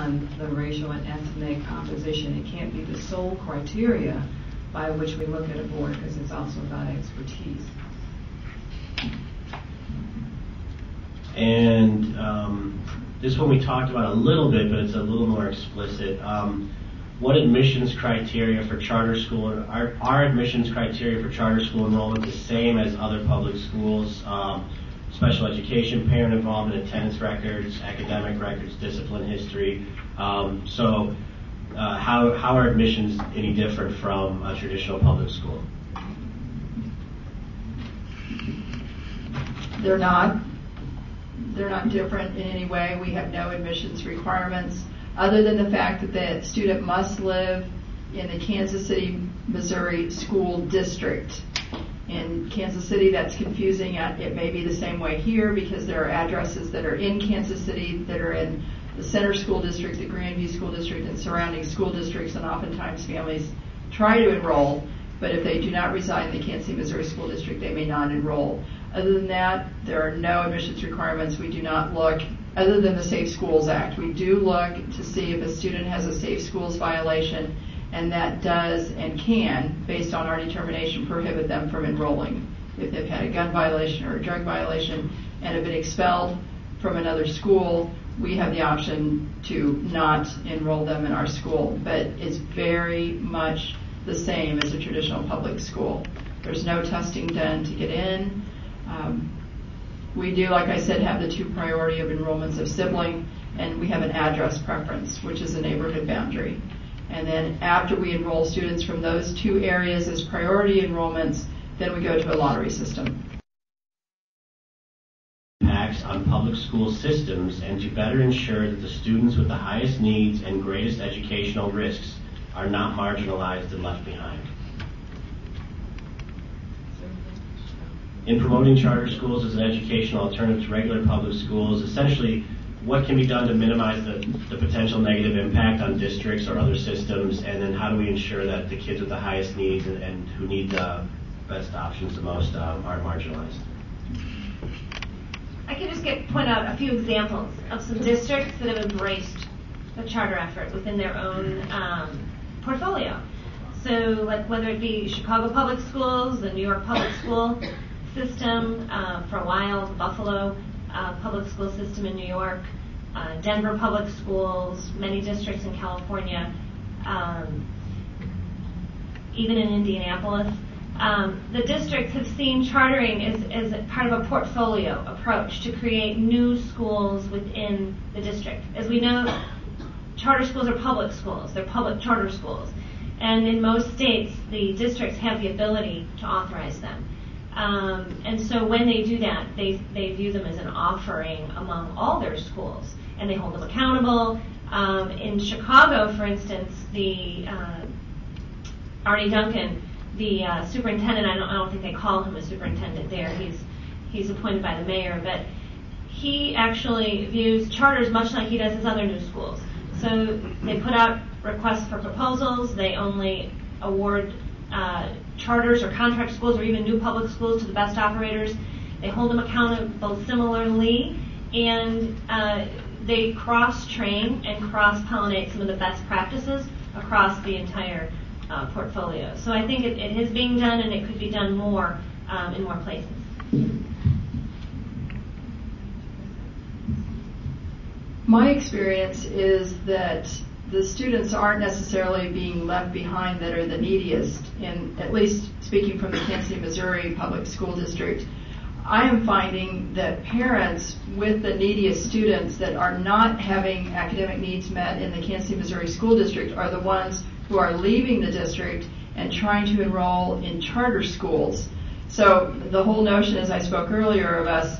beyond the racial and ethnic composition. It can't be the sole criteria by which we look at a board, because it's also about expertise. And this one we talked about a little bit, but it's a little more explicit. What admissions criteria for charter school? Are admissions criteria for charter school enrollment the same as other public schools? Special education, parent involvement, attendance records, academic records, discipline history. How are admissions any different from a traditional public school? They're not different in any way. We have no admissions requirements other than the fact that the student must live in the Kansas City, Missouri school district. In Kansas City, that's confusing. It may be the same way here because there are addresses that are in Kansas City that are in the Center School District, the Grandview School District, and surrounding school districts, and oftentimes families try to enroll, but if they do not reside in the Kansas City, Missouri School District, they may not enroll. Other than that, there are no admissions requirements. We do not look, other than the Safe Schools Act, we do look to see if a student has a Safe Schools violation, and that does and can, based on our determination, prohibit them from enrolling. If they've had a gun violation or a drug violation and have been expelled from another school, we have the option to not enroll them in our school. But it's very much the same as a traditional public school. There's no testing done to get in. We do, like I said, have the two priority of enrollments of sibling, and we have an address preference, which is a neighborhood boundary. And then after we enroll students from those two areas as priority enrollments, then we go to a lottery system. Impacts on public school systems, and to better ensure that the students with the highest needs and greatest educational risks are not marginalized and left behind. In promoting charter schools as an educational alternative to regular public schools, essentially, what can be done to minimize the potential negative impact on districts or other systems, and then how do we ensure that the kids with the highest needs and who need the best options the most aren't marginalized? I can just point out a few examples of some districts that have embraced the charter effort within their own portfolio. So, like whether it be Chicago Public Schools, the New York Public School system, for a while, the Buffalo public school system in New York, Denver public schools, many districts in California, even in Indianapolis. The districts have seen chartering as part of a portfolio approach to create new schools within the district. As we know, charter schools are public schools. They're public charter schools. And in most states, the districts have the ability to authorize them. And so when they do that, they view them as an offering among all their schools, and they hold them accountable. In Chicago, for instance, the Arnie Duncan, the superintendent, I don't think they call him a superintendent there. He's appointed by the mayor, but he actually views charters much like he does his other new schools. So they put out requests for proposals. They only award charters or contract schools or even new public schools to the best operators. They hold them accountable similarly, and they cross-train and cross-pollinate some of the best practices across the entire portfolio. So I think it is being done, and it could be done more in more places. My experience is that the students aren't necessarily being left behind that are the neediest, and at least speaking from the Kansas City, Missouri Public School District, I am finding that parents with the neediest students that are not having academic needs met in the Kansas City, Missouri School District are the ones who are leaving the district and trying to enroll in charter schools. So the whole notion, as I spoke earlier, of us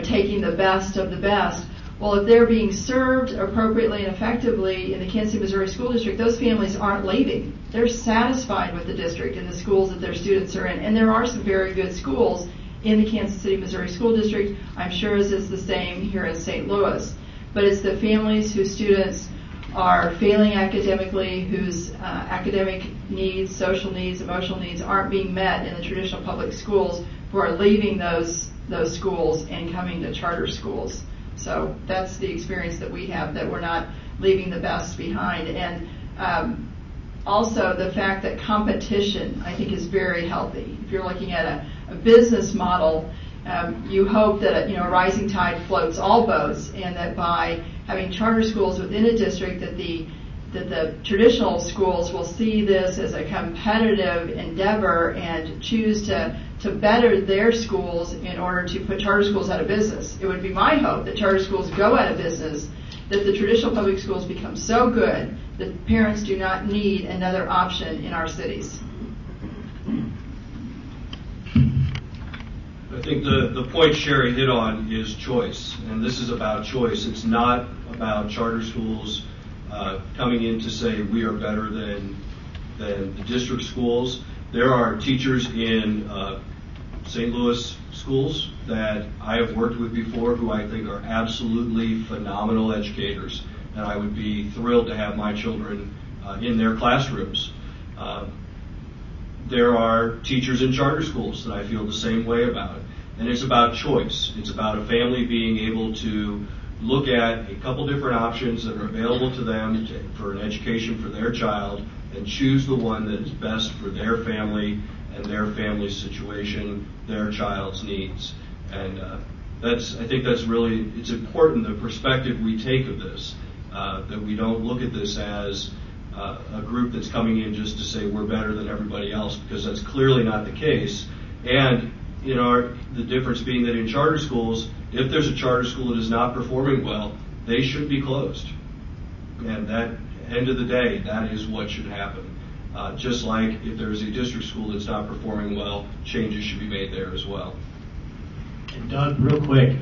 taking the best of the best, well, if they're being served appropriately and effectively in the Kansas City, Missouri School District, those families aren't leaving. They're satisfied with the district and the schools that their students are in. And there are some very good schools in the Kansas City, Missouri School District. I'm sure as is the same here in St. Louis. But it's the families whose students are failing academically, whose academic needs, social needs, emotional needs aren't being met in the traditional public schools, who are leaving those schools and coming to charter schools. So that's the experience that we have, that we're not leaving the best behind. And also the fact that competition, I think, is very healthy. If you're looking at a business model, you hope that a rising tide floats all boats, and that by having charter schools within a district, that the traditional schools will see this as a competitive endeavor and choose to better their schools in order to put charter schools out of business. It would be my hope that charter schools go out of business, that the traditional public schools become so good that parents do not need another option in our cities. I think the point Sherry hit on is choice, and this is about choice. It's not about charter schools coming in to say we are better than the district schools. There are teachers in St. Louis schools that I have worked with before who I think are absolutely phenomenal educators, and I would be thrilled to have my children in their classrooms. There are teachers in charter schools that I feel the same way about. And it's about choice. It's about a family being able to look at a couple different options that are available to them for an education for their child and choose the one that is best for their family and their family's situation, their child's needs. And I think that's really, it's important, the perspective we take of this, that we don't look at this as a group that's coming in just to say we're better than everybody else, because that's clearly not the case. And the difference being that in charter schools, if there's a charter school that is not performing well, they should be closed. And that, end of the day, that is what should happen. Just like if there's a district school that's not performing well, changes should be made there as well. And Doug, real quick,